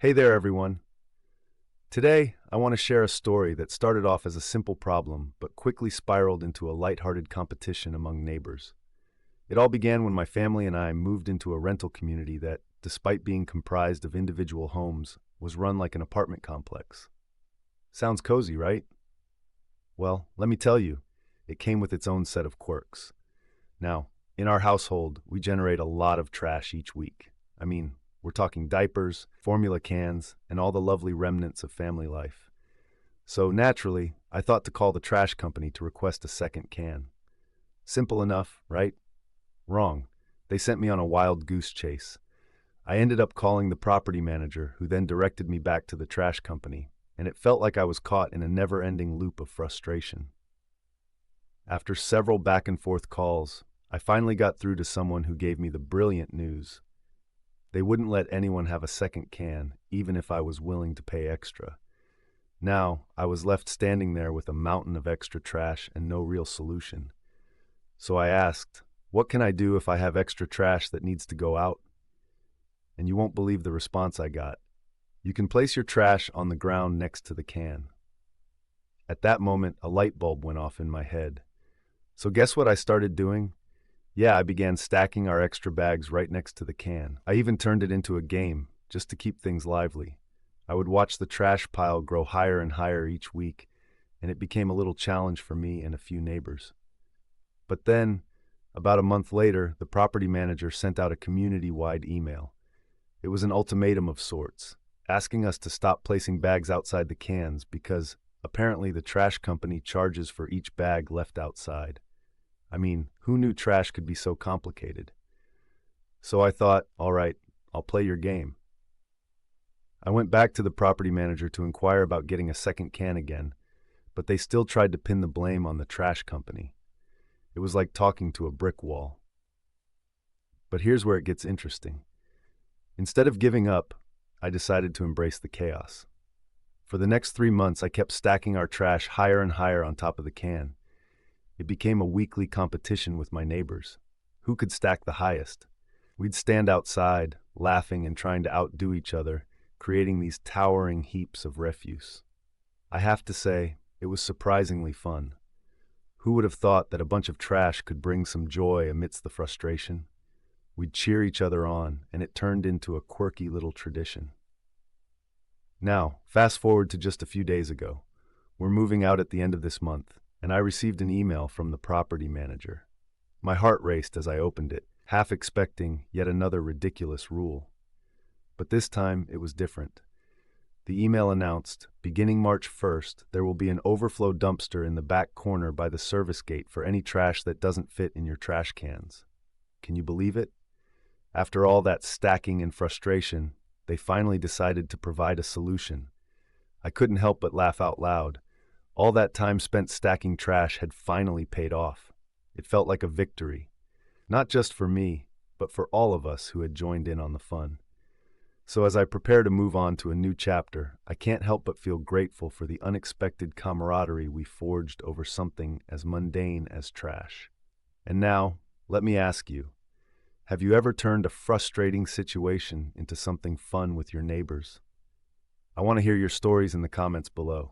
Hey there, everyone. Today, I want to share a story that started off as a simple problem but quickly spiraled into a lighthearted competition among neighbors. It all began when my family and I moved into a rental community that, despite being comprised of individual homes, was run like an apartment complex. Sounds cozy, right? Well, let me tell you, it came with its own set of quirks. Now, in our household, we generate a lot of trash each week. We're talking diapers, formula cans, and all the lovely remnants of family life. So naturally, I thought to call the trash company to request a second can. Simple enough, right? Wrong. They sent me on a wild goose chase. I ended up calling the property manager, who then directed me back to the trash company, and it felt like I was caught in a never-ending loop of frustration. After several back-and-forth calls, I finally got through to someone who gave me the brilliant news. They wouldn't let anyone have a second can, even if I was willing to pay extra. Now, I was left standing there with a mountain of extra trash and no real solution. So I asked, what can I do if I have extra trash that needs to go out? And you won't believe the response I got. You can place your trash on the ground next to the can. At that moment, a light bulb went off in my head. So guess what I started doing? Yeah, I began stacking our extra bags right next to the can. I even turned it into a game, just to keep things lively. I would watch the trash pile grow higher and higher each week, and it became a little challenge for me and a few neighbors. But then, about a month later, the property manager sent out a community-wide email. It was an ultimatum of sorts, asking us to stop placing bags outside the cans because apparently the trash company charges for each bag left outside. Who knew trash could be so complicated? So I thought, all right, I'll play your game. I went back to the property manager to inquire about getting a second can again, but they still tried to pin the blame on the trash company. It was like talking to a brick wall. But here's where it gets interesting. Instead of giving up, I decided to embrace the chaos. For the next 3 months, I kept stacking our trash higher and higher on top of the can. It became a weekly competition with my neighbors. Who could stack the highest? We'd stand outside, laughing and trying to outdo each other, creating these towering heaps of refuse. I have to say, it was surprisingly fun. Who would have thought that a bunch of trash could bring some joy amidst the frustration? We'd cheer each other on, and it turned into a quirky little tradition. Now, fast forward to just a few days ago. We're moving out at the end of this month, and I received an email from the property manager. My heart raced as I opened it, half expecting yet another ridiculous rule. But this time, it was different. The email announced, beginning March 1st, there will be an overflow dumpster in the back corner by the service gate for any trash that doesn't fit in your trash cans. Can you believe it? After all that stacking and frustration, they finally decided to provide a solution. I couldn't help but laugh out loud. All that time spent stacking trash had finally paid off. It felt like a victory, not just for me, but for all of us who had joined in on the fun. So as I prepare to move on to a new chapter, I can't help but feel grateful for the unexpected camaraderie we forged over something as mundane as trash. And now, let me ask you, have you ever turned a frustrating situation into something fun with your neighbors? I want to hear your stories in the comments below.